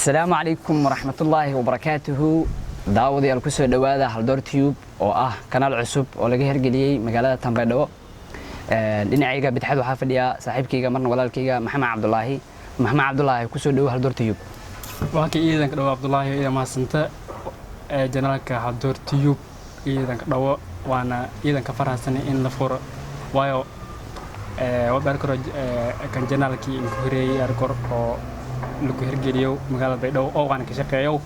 السلام عليكم ورحمة الله وبركاته. داودي الكسر دوادا هالدور تيوب أو قناة عصب أو لقيه رجلي مقالة تنبيدو. لأن عيجا بتحدث حافليا صاحب كيجا مرن ولا الكيجا محمد عبد الله كسر دوا هالدور تيوب. وهكي إذا كدوا عبد الله إذا ما سنت جنالك هالدور تيوب إذا كدوا وأنا إذا كفرها سنة إن لفور وايو وبركور كان جنالك إنكوري أركور أو لكو هرجليو مقالة بيدو أو أنا كشقيو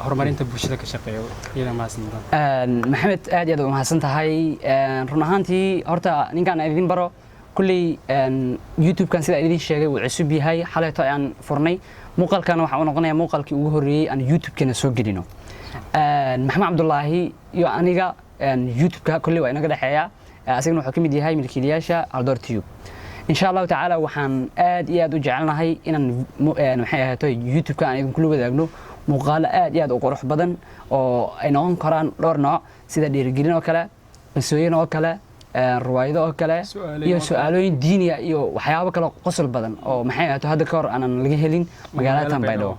horumarinta bulshada ka shaqeeyo iyada ma santan maxamed aad iyo aad u mahadsantahay run ahaantii horta ninkan idin baro kulli youtube kan sida idin sheegay uu cusub yahay xaleeto aan furnay muuqaalkan waxa uu noqonayaa muuqaalkii ugu horeeyay aan youtube kana soo gelino maxamed cabdullaahi iyo aniga youtube ka kulli waa inaga dhaxeeya asagna wuxuu kamid yahay milkiilayaasha Haldor Tube insha Allah taala waxaan aad iyo aad u jecelnahay inaan maxay ahaato youtube ka aan idin kula wadaagno muuqaalo aad iyo aad u qurux badan oo ay noqon karaan dhowr nooc sida dhiirigelin oo kale qisooyin oo kale riwaayado oo kale iyo su'aalooyin diini ah iyo waxyaabo kale qosol badan oo maxay ahaato hadda ka hor aanan laga helin magaalada Tanbaydhabo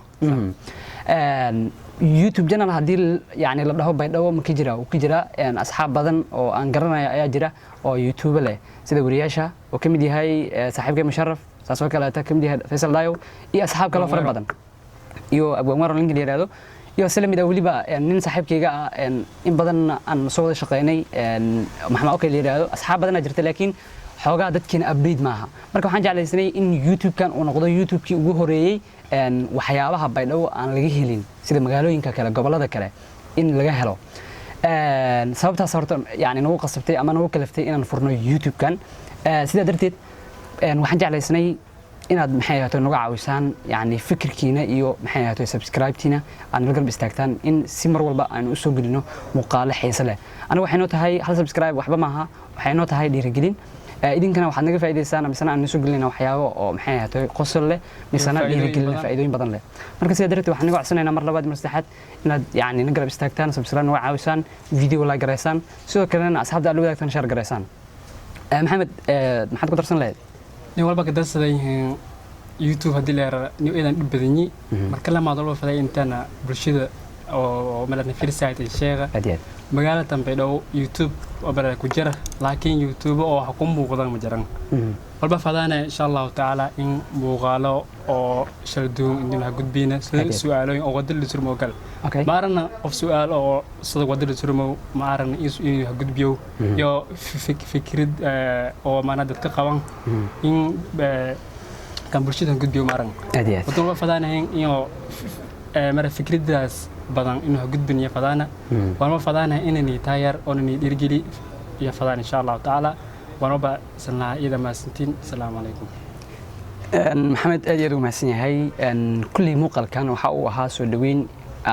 YouTube channel hadii yani la dhaho Baydhabo ma ka jira asxaab badan oo aan garanayo ayaa jira oo YouTube leh sida wariyaasha oo kamid yahay saaxiibkay Musharraf saasoo kale ta kamid yahay Faisal Dayo iyo asxaab kale fara badan iyo abwaamar link yiraahdo iyo salamida waliba nin saaxiibkayga in badan aan soo wada shaqeynay maxamed okay yiraahdo asxaab badan jirta laakiin xoogaa dadkina update maaha marka waxaan jeclaysnay in youtube kan uu noqdo youtube kii ugu horeeyay waxyaabaha Baydhabo aan laga helin sida magaalooyinka kale gobolada kale in laga helo sababtaas horta yani nagu qasabtay ama nagu kalaftay inaan furno youtube kan sida darteed waxaan jeclaysnay inaad maxay ahaato nagu caawisaan yani fikirkiina iyo maxay ahaato subscribe-tina aan la garab istaagtaan in si mar walba aan u soo gelino muuqaalo xiiso leh aniga waxay noo tahay hal subscribe waxba maaha waxay noo tahay dhiirigelin idinkana waxaad naga faa'iideysaan misana aan soo gelinaa waxyaabo oo maxay ahaato qosol leh misana dhiirigelin faa'iidooyin badan leh marka sida darteed waxaan naga codsanaynaa mar labaad mar saddexaad inaad yani naga garab istaagtaan subscribe nagu caawisaan video like gareysaan sidoo kalena asxaabta aad la wadaagtaan share gareysaan maxamed maxaad ku darsan lahayd nin walba ka darsaday YouTube hadii la yiraahdo nin idan dhib badani marka la maadalo faday intana bulshada oo malana firsayt sheega magaalada Tanbaydhabo YouTube oo bala ku jira laakiin YouTube oo waxa ku muuqda ma jiran walba fadana insha Allah taala in muuqaalo oo shaldoon in la gudbina su'aalooyin oo wadada surmo gal maarna of su'aal oo sida wadada surmo maarna in la gudbiyo iyo fikrad oo maana dadka qaban in kan bulshada gudbiyo maarna wadada fadana in mara fikradaas badan inuu gudbinayo fadana waan ma fadana inani taayar oo inani dirgili iyo fadana insha Allah taala waan ba sanaa ida ma santiin assalamu alaykum maxamed aad iyo mahadsan yahay kulli muuqaalkan waxa uu ahaa soo dhaweyn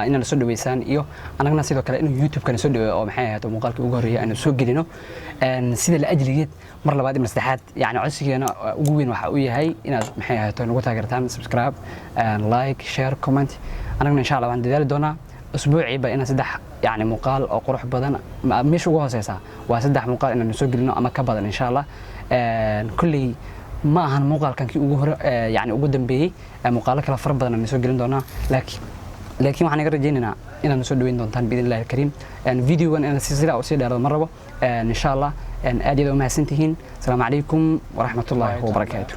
inaan soo dhaweysaan iyo anagna sidoo kale inuu youtube kan soo dhaweeyo oo maxay ahaato muuqaalkii ugu horeeyay aan soo gelino sida la ajligeed mar labaad iyo saddexaad yani codsigeena ugu weyn waxa uu yahay inaad maxay ahaato nagu taageertaan subscribe like share comment anagna insha Allah waan dadaali doonaa usbuuciiba inaan saddex yani muuqaal oo qurux badan meesha ugu hooseysa waa saddex muuqaal inaan soo gelino ama ka badan insha Allah kulli ma ahan muuqaalkan kii ugu hore yani ugu dambeeyay muuqaalo kala far badan aan soo gelin doonaa laakiin waxaan naga rajaynaynaa inaan soo dhaweyn doontaan biidillah kariim videogan inaan sida oo sii dheeraado mar rabo insha Allah aad iyo aad u mahadsantihiin assalamu alaykum wa rahmatullahi wa barakatuh